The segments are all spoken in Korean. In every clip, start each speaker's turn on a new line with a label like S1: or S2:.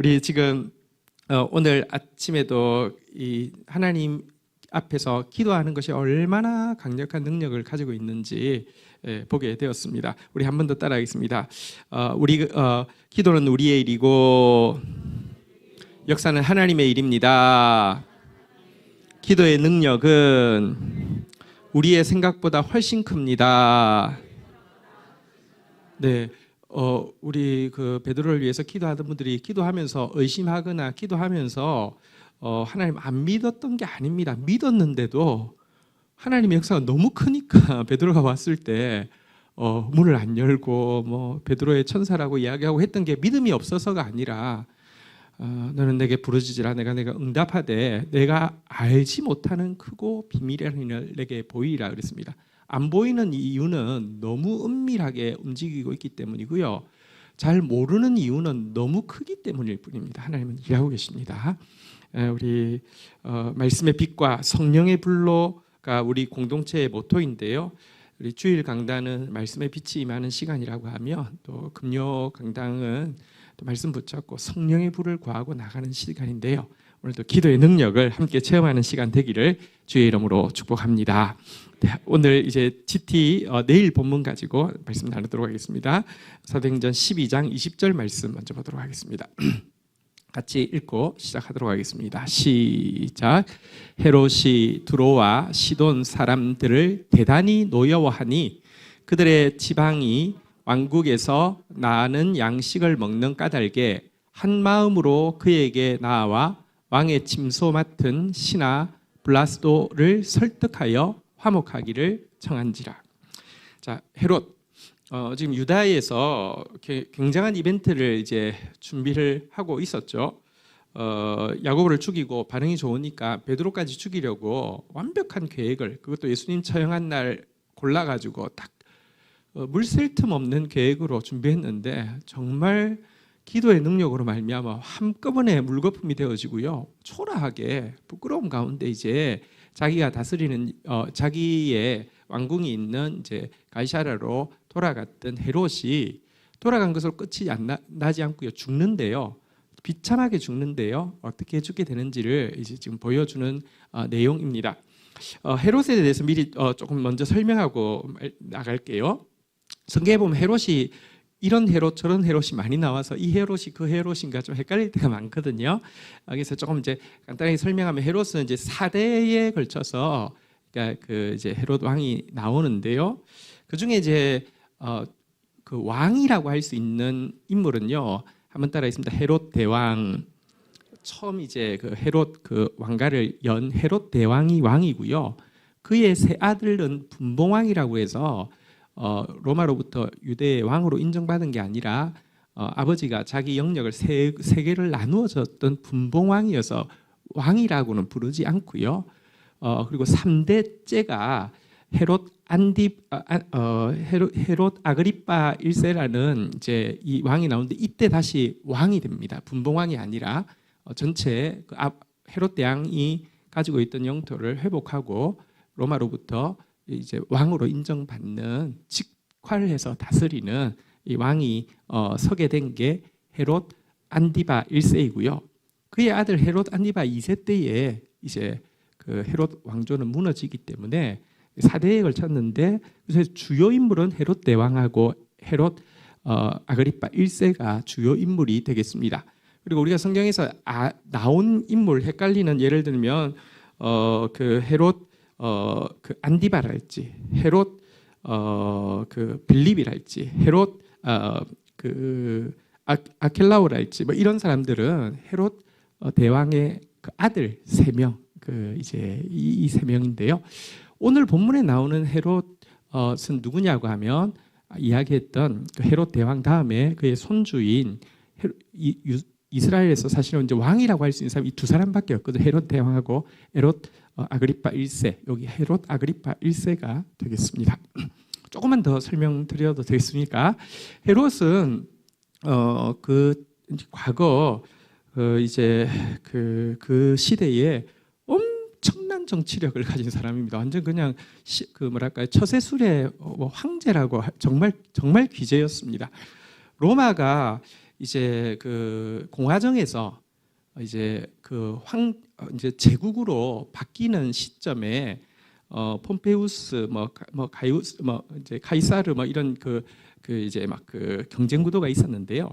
S1: 우리 지금 오늘 아침에도 이 하나님 앞에서 기도하는 것이 얼마나 강력한 능력을 가지고 있는지 보게 되었습니다. 우리 한 번 더 따라하겠습니다. 기도는 우리의 일이고 역사는 하나님의 일입니다. 기도의 능력은 우리의 생각보다 훨씬 큽니다. 네, 우리 그 베드로를 위해서 기도하던 분들이 기도하면서 의심하거나 기도하면서 하나님 안 믿었던 게 아닙니다. 믿었는데도 하나님의 역사가 너무 크니까 베드로가 왔을 때 문을 안 열고 뭐 베드로의 천사라고 이야기하고 했던 게 믿음이 없어서가 아니라 너는 내게 부르짖으라 내가 응답하되 내가 알지 못하는 크고 비밀한 일을 내게 보이리라 그랬습니다. 안 보이는 이유는 너무 은밀하게 움직이고 있기 때문이고요. 잘 모르는 이유는 너무 크기 때문일 뿐입니다. 하나님은 일하고 계십니다. 우리 말씀의 빛과 성령의 불로가 우리 공동체의 모토인데요. 우리 주일 강단은 말씀의 빛이 임하는 시간이라고 하면 또 금요 강당은 또 말씀 붙잡고 성령의 불을 구하고 나가는 시간인데요. 오늘도 기도의 능력을 함께 체험하는 시간 되기를 주의 이름으로 축복합니다. 네, 오늘 이제 GT 내일 본문 가지고 말씀 나누도록 하겠습니다. 사도행전 12장 20절 말씀 먼저 보도록 하겠습니다. 같이 읽고 시작하도록 하겠습니다. 시작. 헤롯이 두로와 시돈 사람들을 대단히 노여워하니 그들의 지방이 왕국에서 나는 양식을 먹는 까닭에 한 마음으로 그에게 나아와 왕의 침소 맡은 신하 블라스도를 설득하여 화목하기를 청한지라. 자, 헤롯 지금 유다에서 굉장한 이벤트를 이제 준비를 하고 있었죠. 야고보를 죽이고 반응이 좋으니까 베드로까지 죽이려고 완벽한 계획을, 그것도 예수님 처형한 날 골라가지고 딱 물샐 틈 없는 계획으로 준비했는데 정말 기도의 능력으로 말미암아 한꺼번에 물거품이 되어지고요. 초라하게 부끄러움 가운데 이제 자기가 다스리는 자기의 왕궁이 있는 이제 가이사랴로 돌아갔던 헤롯이 돌아간 것으로 끝이 나지 않고요. 죽는데요. 비참하게 죽는데요. 어떻게 죽게 되는지를 이제 지금 보여주는 내용입니다. 헤롯에 대해서 미리 조금 먼저 설명하고 나갈게요. 성경에 보면 헤롯이 이런 헤롯 저런 헤롯이 많이 나와서 이 헤롯이 그 헤롯인가 좀 헷갈릴 때가 많거든요. 그래서 조금 이제 간단하게 설명하면 헤롯은 이제 4대에 걸쳐서 그러니까 그 이제 헤롯 왕이 나오는데요. 그 중에 이제 그 왕이라고 할 수 있는 인물은요. 한번 따라 있습니다. 헤롯 대왕. 처음 이제 그 헤롯 그 왕가를 연 헤롯 대왕이 왕이고요. 그의 세 아들은 분봉왕이라고 해서 로마로부터 유대의 왕으로 인정받은 게 아니라 아버지가 자기 영역을 세 개를 나누어 줬던 분봉왕이어서 왕이라고는 부르지 않고요. 그리고 3대째가 헤롯 아그리파 1세라는 이제 이 왕이 나오는데 이때 다시 왕이 됩니다. 분봉왕이 아니라 전체 그 헤롯 대왕이 가지고 있던 영토를 회복하고 로마로부터 이제 왕으로 인정받는 직화를 해서 다스리는 이 왕이 서게 된 게 헤롯 안디바 1세이고요. 그의 아들 헤롯 안디바 2세 때에 이제 그 헤롯 왕조는 무너지기 때문에 4대에 걸쳤는데 그래서 주요 인물은 헤롯 대왕하고 헤롯 아그리파 1세가 주요 인물이 되겠습니다. 그리고 우리가 성경에서 나온 인물 헷갈리는 예를 들면 그 헤롯 그 안디바랄지 헤롯 그 빌립이랄지 헤롯 그 아켈라오랄지 뭐 이런 사람들은 헤롯 대왕의 그 아들 3명 그 이제 이 3명인데요. 오늘 본문에 나오는 헤롯은 누구냐고 하면 이야기했던 그 헤롯 대왕 다음에 그의 손주인 이스라엘에서 사실은 이제 왕이라고 할 수 있는 사람이 이 두 사람밖에 없거든요. 헤롯 대왕하고 헤롯 아그리파 1세. 여기 헤롯 아그리파 1세가 되겠습니다. 조금만 더 설명드려도 되겠습니까? 헤롯은 그 과거 이제 그 시대에 엄청난 정치력을 가진 사람입니다. 완전 그냥 그 뭐랄까요 처세술의 황제라고 정말 귀재였습니다. 로마가 이제 그 공화정에서 이제 이제 제국으로 바뀌는 시점에 폼페우스 가이우스 이제 카이사르 이런 그 이제 막 그 경쟁 구도가 있었는데요.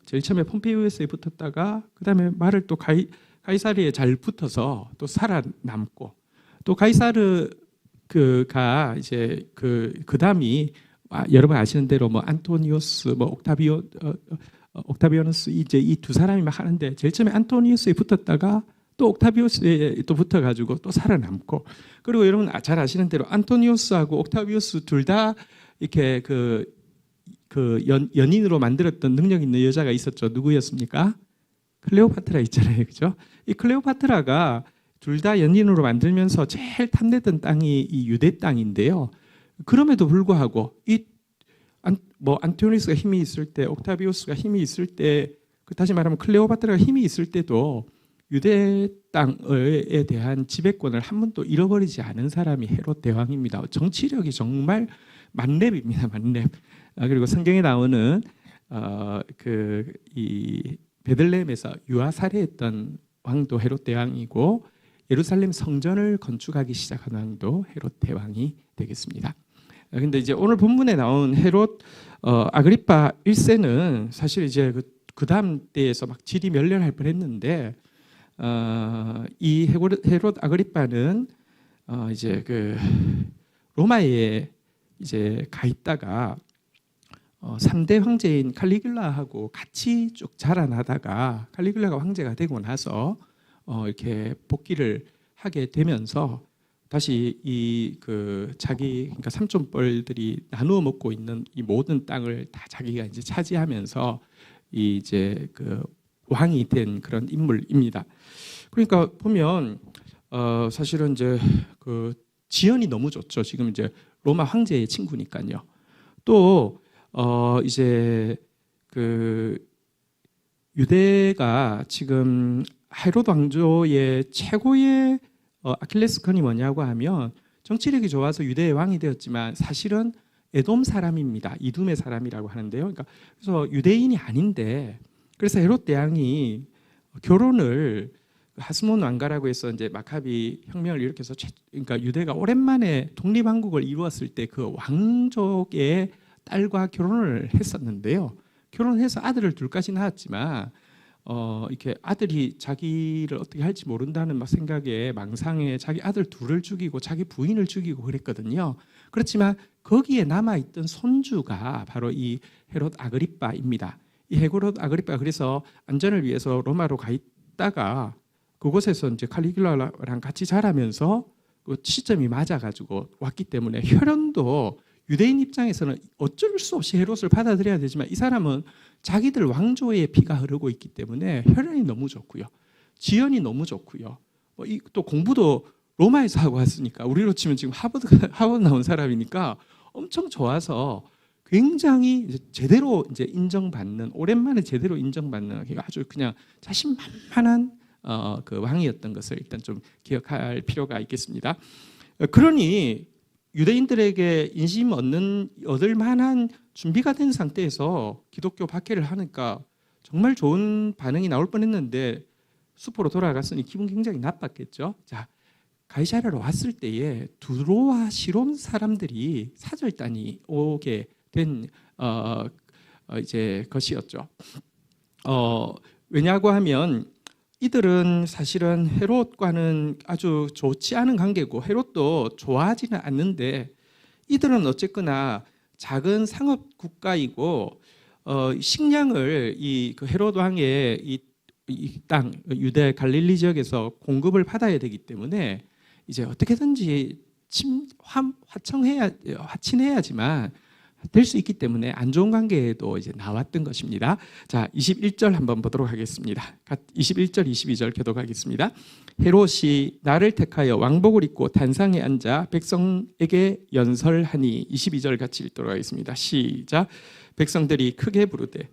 S1: 제일 처음에 폼페이우스에 붙었다가 그다음에 말을 또 가이사르에 잘 붙어서 또 살아남고, 또 가이사르 그가 이제 그다음이 여러분 아시는 대로 안토니우스 옥타비아누스 이제 이 두 사람이 막 하는데, 제일 처음에 안토니우스에 붙었다가 또 옥타비우스에 또 붙어가지고 또 살아남고, 그리고 여러분 잘 아시는 대로 안토니우스하고 옥타비우스 둘 다 이렇게 연인으로 만들었던 능력 있는 여자가 있었죠. 누구였습니까? 클레오파트라 있잖아요, 그죠? 이 클레오파트라가 둘 다 연인으로 만들면서 제일 탐내던 땅이 이 유대 땅인데요. 그럼에도 불구하고 안토니우스가 힘이 있을 때, 옥타비우스가 힘이 있을 때, 다시 말하면 클레오파트라가 힘이 있을 때도 유대 땅에 대한 지배권을 한 번도 잃어버리지 않은 사람이 헤롯 대왕입니다. 정치력이 정말 만렙입니다, 만렙. 그리고 성경에 나오는 이 베들레헴에서 유아 살해했던 왕도 헤롯 대왕이고, 예루살렘 성전을 건축하기 시작한 왕도 헤롯 대왕이 되겠습니다. 근데 이제 오늘 본문에 나온 헤롯 아그리파 1세는 사실 이제 그 다음 때에서 막 질이 멸렬할 뻔했는데, 이 헤롯 아그리파는 이제 로마에 이제 가 있다가 3대 황제인 칼리굴라하고 같이 쭉 자라나다가 칼리굴라가 황제가 되고 나서 이렇게 복귀를 하게 되면서 다시 자기 그러니까 삼촌뻘들이 나누어 먹고 있는 이 모든 땅을 다 자기가 이제 차지하면서 이제 왕이 된 그런 인물입니다. 그러니까 보면 사실은 이제 지연이 너무 좋죠. 지금 이제 로마 황제의 친구니까요. 또 이제 유대가 지금 헤롯 왕조의 최고의 아킬레스건이 뭐냐고 하면, 정치력이 좋아서 유대의 왕이 되었지만 사실은 에돔 사람입니다. 이둠의 사람이라고 하는데요. 그러니까 그래서 유대인이 아닌데, 그래서 헤롯 대왕이 결혼을 하스몬 왕가라고 해서 이제 마카비 혁명을 일으켜서 그러니까 유대가 오랜만에 독립왕국을 이루었을 때 그 왕족의 딸과 결혼을 했었는데요. 결혼해서 아들을 둘까지 낳았지만 이렇게 아들이 자기를 어떻게 할지 모른다는 생각에 망상에 자기 아들 둘을 죽이고 자기 부인을 죽이고 그랬거든요. 그렇지만 거기에 남아있던 손주가 바로 이 헤롯 아그리빠입니다. 이 헤롯 아그리빠, 그래서 안전을 위해서 로마로 가 있다가 그곳에서 이제 칼리굴라랑 같이 자라면서 그 시점이 맞아가지고 왔기 때문에, 혈연도 유대인 입장에서는 어쩔 수 없이 헤롯을 받아들여야 되지만, 이 사람은 자기들 왕조의 피가 흐르고 있기 때문에 혈연이 너무 좋고요, 지연이 너무 좋고요, 또 공부도 로마에서 하고 왔으니까, 우리로 치면 지금 하버드 나온 사람이니까 엄청 좋아서 굉장히 제대로 이제 인정받는, 오랜만에 제대로 인정받는 아주 그냥 자신만만한 왕이었던 것을 일단 좀 기억할 필요가 있겠습니다. 그러니 유대인들에게 인심 얻을 만한 준비가 된 상태에서 기독교 박해를 하니까 정말 좋은 반응이 나올 뻔했는데, 수포로 돌아갔으니 기분 굉장히 나빴겠죠. 자, 가이사랴로 왔을 때에 두로와 시론 사람들이 사절단이 오게 된 이제 것이었죠. 왜냐고 하면 이들은 사실은 헤롯과는 아주 좋지 않은 관계고, 헤롯도 좋아하지는 않는데, 이들은 어쨌거나 작은 상업 국가이고 식량을 헤롯 왕의 이 땅 유대 갈릴리 지역에서 공급을 받아야 되기 때문에 이제 어떻게든지 화친해야지만 될 수 있기 때문에 안 좋은 관계에도 이제 나왔던 것입니다. 자, 21절 한번 보도록 하겠습니다. 21절, 22절 교독하겠습니다. 헤롯이 나를 택하여 왕복을 입고 단상에 앉아 백성에게 연설하니, 22절 같이 읽도록 하겠습니다. 시작. 백성들이 크게 부르되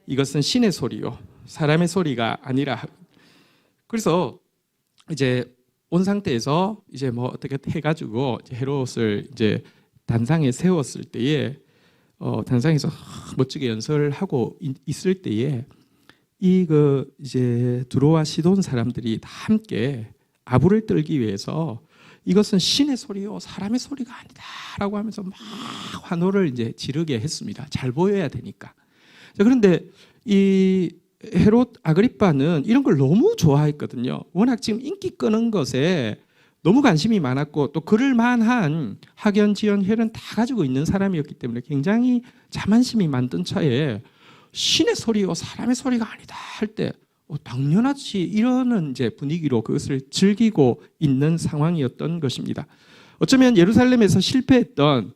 S1: 이것은 신의 소리요 사람의 소리가 아니라. 그래서 이제 온 상태에서 이제 어떻게 해가지고 헤롯을 이제 단상에 세웠을 때에 단상에서 멋지게 연설을 하고 있을 때에 이제 두로와 시돈 사람들이 다 함께 아부를 떨기 위해서 이것은 신의 소리요 사람의 소리가 아니다라고 하면서 막 환호를 이제 지르게 했습니다. 잘 보여야 되니까. 자, 그런데 이 헤롯 아그리빠는 이런 걸 너무 좋아했거든요. 워낙 지금 인기 끄는 것에 너무 관심이 많았고 또 그럴 만한 학연, 지연, 혈연 다 가지고 있는 사람이었기 때문에 굉장히 자만심이 만든 차에 신의 소리요 사람의 소리가 아니다 할 때 당연하지 이러는 이제 분위기로 그것을 즐기고 있는 상황이었던 것입니다. 어쩌면 예루살렘에서 실패했던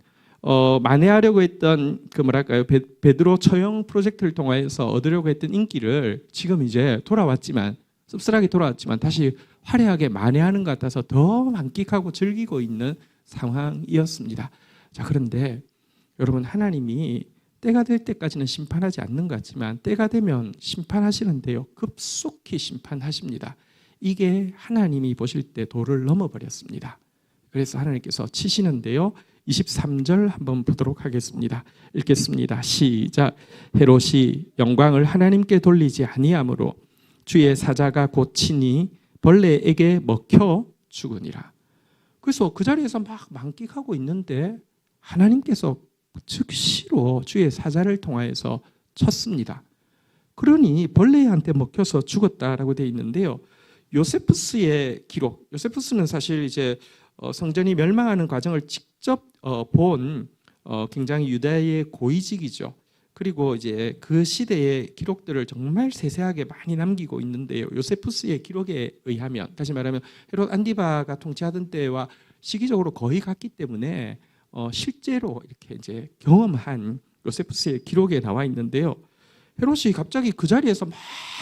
S1: 만회하려고 했던 그 뭐랄까요 베드로 처형 프로젝트를 통해서 얻으려고 했던 인기를 지금 이제 돌아왔지만 씁쓸하게 돌아왔지만 다시 화려하게 만회하는 것 같아서 더 만끽하고 즐기고 있는 상황이었습니다. 자, 그런데 여러분 하나님이 때가 될 때까지는 심판하지 않는 것 같지만 때가 되면 심판하시는데요. 급속히 심판하십니다. 이게 하나님이 보실 때 도를 넘어버렸습니다. 그래서 하나님께서 치시는데요. 23절 한번 보도록 하겠습니다. 읽겠습니다. 시작. 헤롯이 영광을 하나님께 돌리지 아니하므로 주의 사자가 곧 친히 벌레에게 먹혀 죽으니라. 그래서 그 자리에서 막 만끽하고 있는데 하나님께서 즉시로 주의 사자를 통하여서 쳤습니다. 그러니 벌레한테 먹혀서 죽었다라고 되어 있는데요. 요세푸스의 기록, 요세푸스는 사실 이제 성전이 멸망하는 과정을 직접 본 굉장히 유다의 고위직이죠. 그리고 이제 그 시대의 기록들을 정말 세세하게 많이 남기고 있는데요. 요세푸스의 기록에 의하면 다시 말하면 헤롯 안디바가 통치하던 때와 시기적으로 거의 같기 때문에 실제로 이렇게 이제 경험한 요세푸스의 기록에 나와 있는데요. 헤롯이 갑자기 그 자리에서 막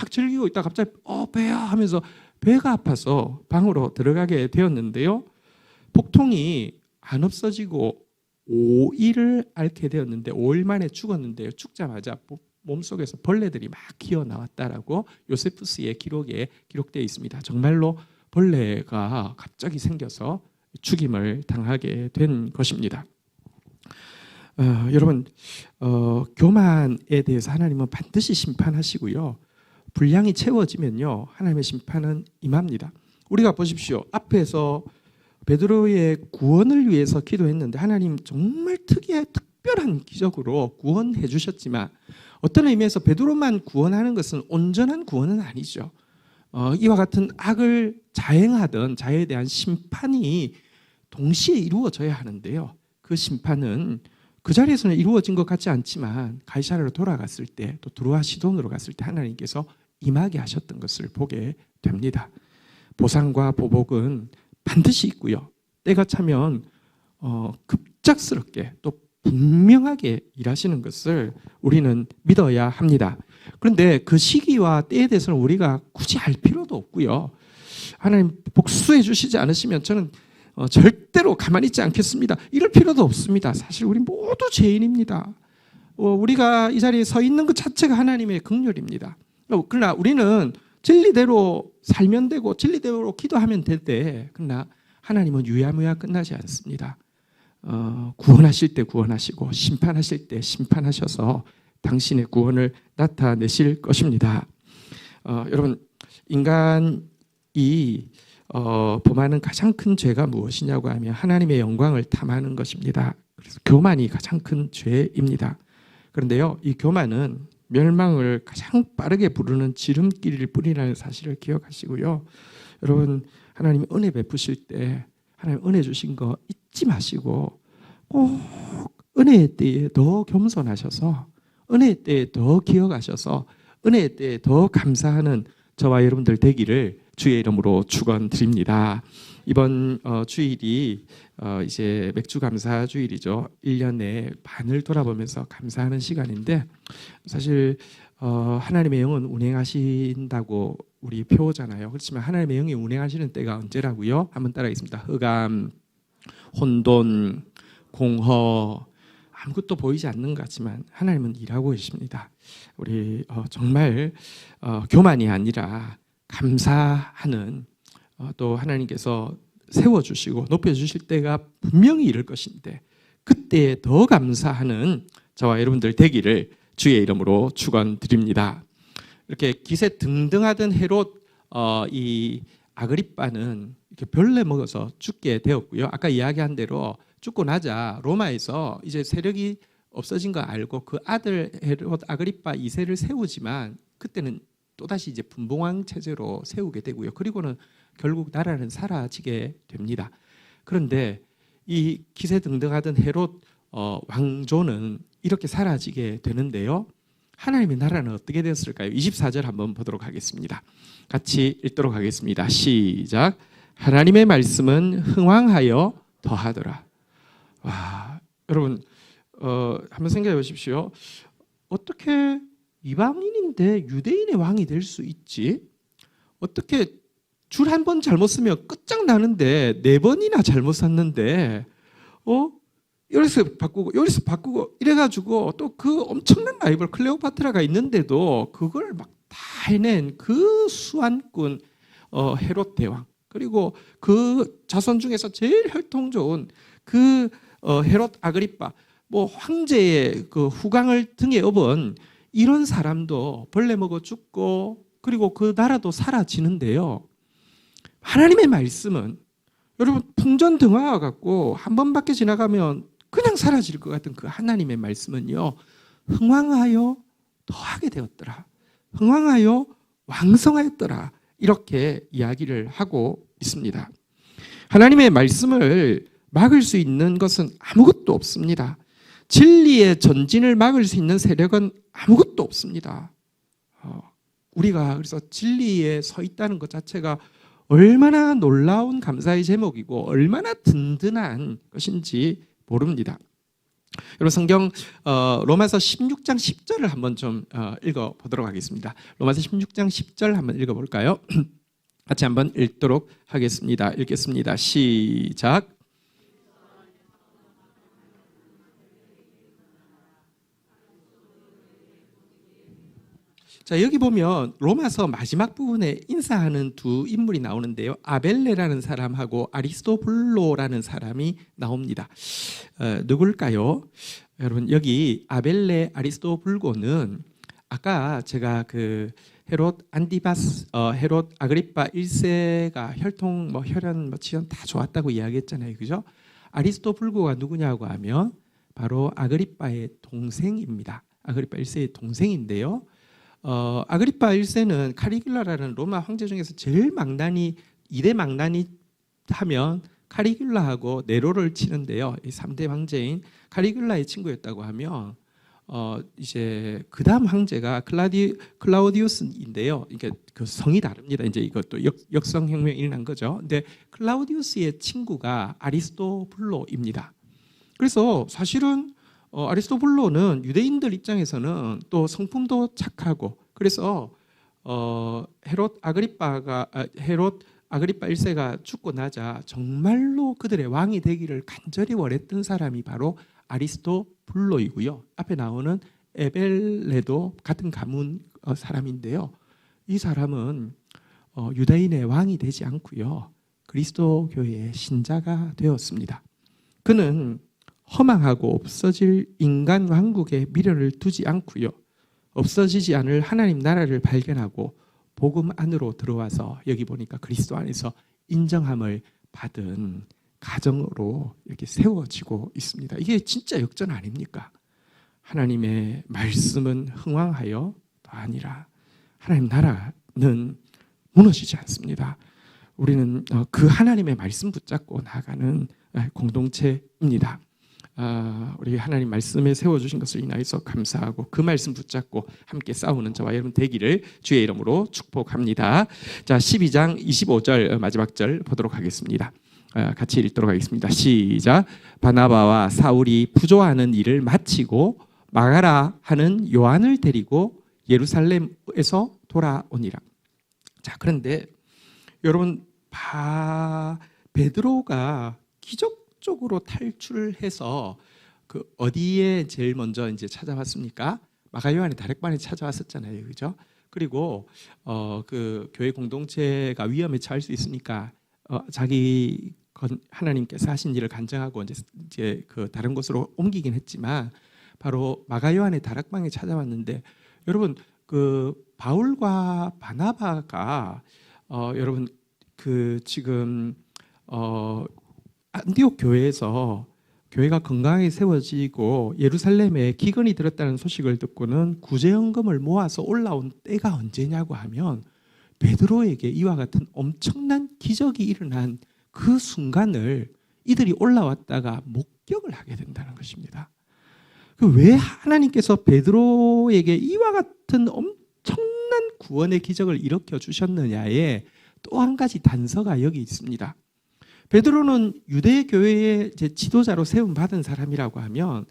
S1: 즐기고 있다 갑자기 배야 하면서 배가 아파서 방으로 들어가게 되었는데요. 복통이 안 없어지고 5일을 앓게 되었는데 5일 만에 죽었는데요. 죽자마자 몸속에서 벌레들이 막 기어 나왔다라고 요세푸스의 기록에 기록되어 있습니다. 정말로 벌레가 갑자기 생겨서 죽임을 당하게 된 것입니다. 여러분 교만에 대해서 하나님은 반드시 심판하시고요. 분량이 채워지면요 하나님의 심판은 임합니다. 우리가 보십시오. 앞에서 베드로의 구원을 위해서 기도했는데 하나님 정말 특별한 기적으로 구원해 주셨지만 어떤 의미에서 베드로만 구원하는 것은 온전한 구원은 아니죠. 이와 같은 악을 자행하던 자에 대한 심판이 동시에 이루어져야 하는데요. 그 심판은 그 자리에서는 이루어진 것 같지 않지만 가이사랴로 돌아갔을 때 또 두로와 시돈으로 갔을 때 하나님께서 임하게 하셨던 것을 보게 됩니다. 보상과 보복은 반드시 있고요. 때가 차면 급작스럽게 또 분명하게 일하시는 것을 우리는 믿어야 합니다. 그런데 그 시기와 때에 대해서는 우리가 굳이 알 필요도 없고요. 하나님 복수해 주시지 않으시면 저는 절대로 가만히 있지 않겠습니다. 이럴 필요도 없습니다. 사실 우리 모두 죄인입니다. 우리가 이 자리에 서 있는 것 자체가 하나님의 긍휼입니다. 그러나 우리는 진리대로 살면 되고 진리대로 기도하면 되되 그러나 하나님은 유야무야 끝나지 않습니다. 구원하실 때 구원하시고 심판하실 때 심판하셔서 당신의 구원을 나타내실 것입니다. 여러분 인간이 범하는 가장 큰 죄가 무엇이냐고 하면 하나님의 영광을 탐하는 것입니다. 그래서 교만이 가장 큰 죄입니다. 그런데요, 이 교만은 멸망을 가장 빠르게 부르는 지름길을 뿌리라는 사실을 기억하시고요. 여러분 하나님 은혜 베푸실 때 하나님 은혜 주신 거 잊지 마시고 꼭 은혜의 때에 더 겸손하셔서 은혜의 때에 더 기억하셔서 은혜의 때에 더 감사하는 저와 여러분들 되기를 주의 이름으로 축원드립니다. 이번 주일이 이제 맥주 감사 주일이죠. 1년에 반을 돌아보면서 감사하는 시간인데 사실 하나님의 영은 운행하신다고 우리 표잖아요. 그렇지만 하나님의 영이 운행하시는 때가 언제라고요? 한번 따라하겠습니다. 흑암, 혼돈, 공허 아무것도 보이지 않는 것 같지만 하나님은 일하고 계십니다. 우리 정말 교만이 아니라 감사하는 또 하나님께서 세워주시고 높여주실 때가 분명히 이를 것인데 그때에 더 감사하는 저와 여러분들 되기를 주의 이름으로 축원드립니다. 이렇게 기세 등등하던 헤롯 이 아그리빠는 이렇게 벌레 먹어서 죽게 되었고요. 아까 이야기한 대로 죽고 나자 로마에서 이제 세력이 없어진 거 알고 그 아들 헤롯 아그리빠 2세를 세우지만 그때는 또다시 이제 분봉왕 체제로 세우게 되고요. 그리고는 결국 나라는 사라지게 됩니다. 그런데 이 기세등등하던 헤롯 왕조는 이렇게 사라지게 되는데요. 하나님의 나라는 어떻게 되었을까요? 24절 한번 보도록 하겠습니다. 같이 읽도록 하겠습니다. 시작. 하나님의 말씀은 흥왕하여 더하더라. 와, 여러분 한번 생각해 보십시오. 어떻게 이방인인데 유대인의 왕이 될 수 있지? 어떻게 줄 한 번 잘못 쓰면 끝장나는데 4번이나 잘못 샀는데 여기서 바꾸고 이래가지고 또 그 엄청난 라이벌 클레오파트라가 있는데도 그걸 막 다 해낸 그 수완꾼 헤롯 대왕, 그리고 그 자손 중에서 제일 혈통 좋은 그 헤롯 아그리빠, 뭐 황제의 그 후광을 등에 업은 이런 사람도 벌레 먹어 죽고 그리고 그 나라도 사라지는데요. 하나님의 말씀은 여러분 풍전등화와 같고 한 번밖에 지나가면 그냥 사라질 것 같은 그 하나님의 말씀은요, 흥왕하여 더하게 되었더라. 흥왕하여 왕성하였더라. 이렇게 이야기를 하고 있습니다. 하나님의 말씀을 막을 수 있는 것은 아무것도 없습니다. 진리의 전진을 막을 수 있는 세력은 아무것도 없습니다. 우리가 그래서 진리에 서 있다는 것 자체가 얼마나 놀라운 감사의 제목이고 얼마나 든든한 것인지 모릅니다. 여러분 성경 로마서 16장 10절을 한번 좀 읽어보도록 하겠습니다. 로마서 16장 10절 한번 읽어볼까요? 같이 한번 읽도록 하겠습니다. 읽겠습니다. 시작. 자, 여기 보면 로마서 마지막 부분에 인사하는 두 인물이 나오는데요. 아벨레라는 사람하고 아리스토블로라는 사람이 나옵니다. 누굴까요? 여러분 여기 아벨레 아리스토블고는 아까 제가 그 헤롯 아그리빠 1세가 혈통 혈연 치연 다 좋았다고 이야기했잖아요. 그죠? 아리스토블고가 누구냐고 하면 바로 아그리빠의 동생입니다. 아그리빠 1세의 동생인데요. 아그리파 1세는 카리귤라라는 로마 황제 중에서 제일 망나니 2대 망나니 하면 카리귤라하고 네로를 치는데요. 이 3대 황제인 카리귤라의 친구였다고 하면 이제 그다음 황제가 클라우디우스인데요. 이게 그 성이 다릅니다. 이제 이것도 역성 혁명이 일어난 거죠. 근데 클라우디우스의 친구가 아리스토블로입니다. 그래서 사실은 아리스토블로는 유대인들 입장에서는 또 성품도 착하고 그래서 헤롯 아그리빠 1세가 죽고 나자 정말로 그들의 왕이 되기를 간절히 원했던 사람이 바로 아리스토블로이고요. 앞에 나오는 에벨레도 같은 가문 사람인데요. 이 사람은 유다인의 왕이 되지 않고요. 그리스도교의 신자가 되었습니다. 그는 허망하고 없어질 인간 왕국에 미련을 두지 않고요. 없어지지 않을 하나님 나라를 발견하고 복음 안으로 들어와서 여기 보니까 그리스도 안에서 인정함을 받은 가정으로 이렇게 세워지고 있습니다. 이게 진짜 역전 아닙니까? 하나님의 말씀은 흥왕하여 더하니라. 하나님 나라는 무너지지 않습니다. 우리는 그 하나님의 말씀 붙잡고 나아가는 공동체입니다. 우리 하나님 말씀에 세워주신 것을 인하여서 감사하고 그 말씀 붙잡고 함께 싸우는 저와 여러분 되기를 주의 이름으로 축복합니다. 자, 12장 25절 마지막 절 보도록 하겠습니다. 같이 읽도록 하겠습니다. 시작. 바나바와 사울이 부조하는 일을 마치고 마가라 하는 요한을 데리고 예루살렘에서 돌아오니라. 자, 그런데 여러분 베드로가 기적적으로 탈출을 해서 그 어디에 제일 먼저 이제 찾아왔습니까? 마가 요한의 다락방에 찾아왔었잖아요, 그죠? 그리고 그 교회 공동체가 위험에 처할 수 있으니까 자기 하나님께서 하신 일을 간증하고 이제 그 다른 곳으로 옮기긴 했지만 바로 마가 요한의 다락방에 찾아왔는데 여러분 그 바울과 바나바가 여러분 그 지금 안디옥 교회에서 교회가 건강하게 세워지고 예루살렘에 기근이 들었다는 소식을 듣고는 구제연금을 모아서 올라온 때가 언제냐고 하면 베드로에게 이와 같은 엄청난 기적이 일어난 그 순간을 이들이 올라왔다가 목격을 하게 된다는 것입니다. 왜 하나님께서 베드로에게 이와 같은 엄청난 구원의 기적을 일으켜 주셨느냐에 또 한 가지 단서가 여기 있습니다. 베드로는 유대 교회의 지도자로 세움 받은 사람이라고 하면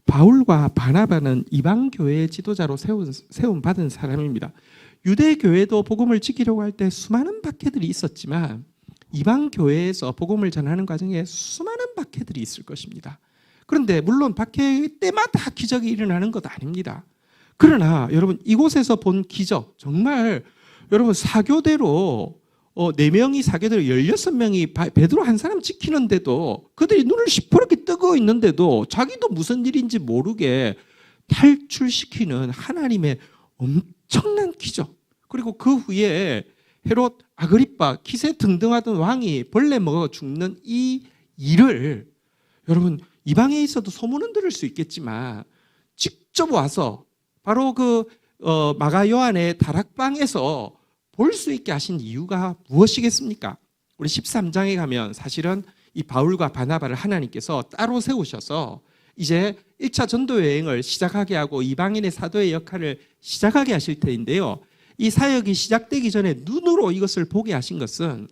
S1: 바울과 바나바는 이방 교회의 지도자로 세움 받은 사람입니다. 유대 교회도 복음을 지키려고 할 때 수많은 박해들이 있었지만 이방 교회에서 복음을 전하는 과정에 수많은 박해들이 있을 것입니다. 그런데 물론 박해 때마다 기적이 일어나는 것 아닙니다. 그러나 여러분 이곳에서 본 기적 정말 여러분 사교대로 4명이 사교대로 16명이 베드로 한 사람 지키는데도 그들이 눈을 시퍼렇게 뜨고 있는데도 자기도 무슨 일인지 모르게 탈출시키는 하나님의 엄청난 기적. 그리고 그 후에 헤롯, 아그리빠, 기세 등등하던 왕이 벌레 먹어 죽는 이 일을 여러분 이방에 있어도 소문은 들을 수 있겠지만 직접 와서 바로 그 마가 요한의 다락방에서 볼 수 있게 하신 이유가 무엇이겠습니까? 우리 13장에 가면 사실은 이 바울과 바나바를 하나님께서 따로 세우셔서 이제 1차 전도 여행을 시작하게 하고 이방인의 사도의 역할을 시작하게 하실 터인데요. 이 사역이 시작되기 전에 눈으로 이것을 보게 하신 것은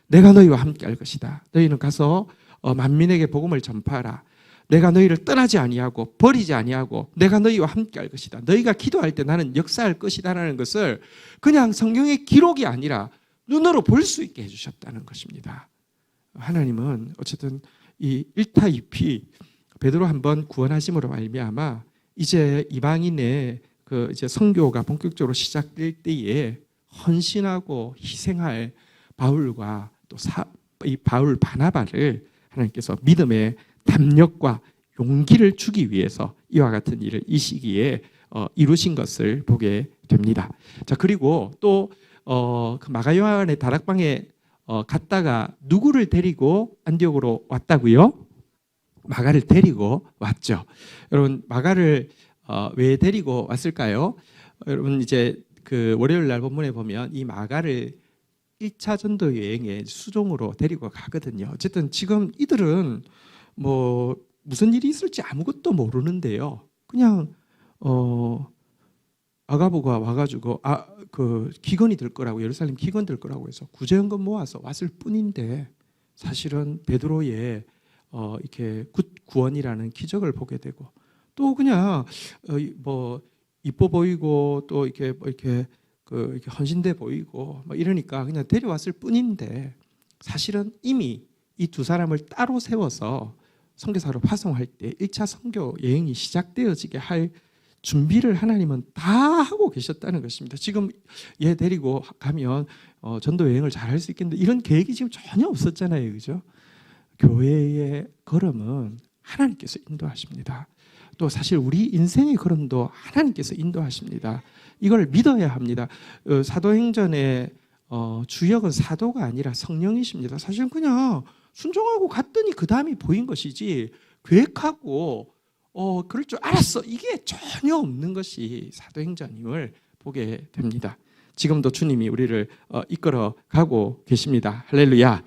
S1: 내가 너희와 함께 할 것이다. 너희는 가서 만민에게 복음을 전파하라. 내가 너희를 떠나지 아니하고 버리지 아니하고 내가 너희와 함께 할 것이다. 너희가 기도할 때 나는 역사할 것이다라는 것을 그냥 성경의 기록이 아니라 눈으로 볼 수 있게 해주셨다는 것입니다. 하나님은 어쨌든 이 1타 2피 베드로 한번 구원하심으로 말미암아 이제 이방인의 그 이제 선교가 본격적으로 시작될 때에 헌신하고 희생할 바울과 또 이 바울 바나바를 하나님께서 믿음의 담력과 용기를 주기 위해서 이와 같은 일을 이 시기에 이루신 것을 보게 됩니다. 자, 그리고 또 그 마가 요한의 다락방에 갔다가 누구를 데리고 안디옥으로 왔다고요? 마가를 데리고 왔죠. 여러분 마가를 왜 데리고 왔을까요? 여러분 이제 그 월요일 날 본문에 보면 이 마가를 1차 전도 여행의 수종으로 데리고 가거든요. 어쨌든 지금 이들은 뭐 무슨 일이 있을지 아무것도 모르는데요. 그냥 아가보가 와가지고 그 기근이 될 거라고 예루살렘 기근 될 거라고 해서 구제연금 모아서 왔을 뿐인데 사실은 베드로의 이렇게 구원이라는 기적을 보게 되고 또 그냥 뭐 이뻐 보이고 또 이렇게 이렇게 헌신돼 보이고 뭐 이러니까 그냥 데려왔을 뿐인데 사실은 이미 이 두 사람을 따로 세워서 선교사로 파송할 때 1차 선교 여행이 시작되어지게 할 준비를 하나님은 다 하고 계셨다는 것입니다. 지금 얘 데리고 가면 전도 여행을 잘 할 수 있겠는데 이런 계획이 지금 전혀 없었잖아요. 그죠? 교회의 걸음은 하나님께서 인도하십니다. 또 사실 우리 인생의 걸음도 하나님께서 인도하십니다. 이걸 믿어야 합니다. 사도행전의 주역은 사도가 아니라 성령이십니다. 사실 그냥 순종하고 갔더니 그 다음이 보인 것이지 계획하고 그럴 줄 알았어 이게 전혀 없는 것이 사도행전임을 보게 됩니다. 지금도 주님이 우리를 이끌어 가고 계십니다. 할렐루야.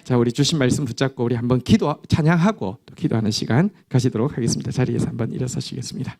S1: 자, 우리 주신 말씀 붙잡고 우리 한번 찬양하고 또 기도하는 시간 가지도록 하겠습니다. 자리에서 한번 일어서시겠습니다.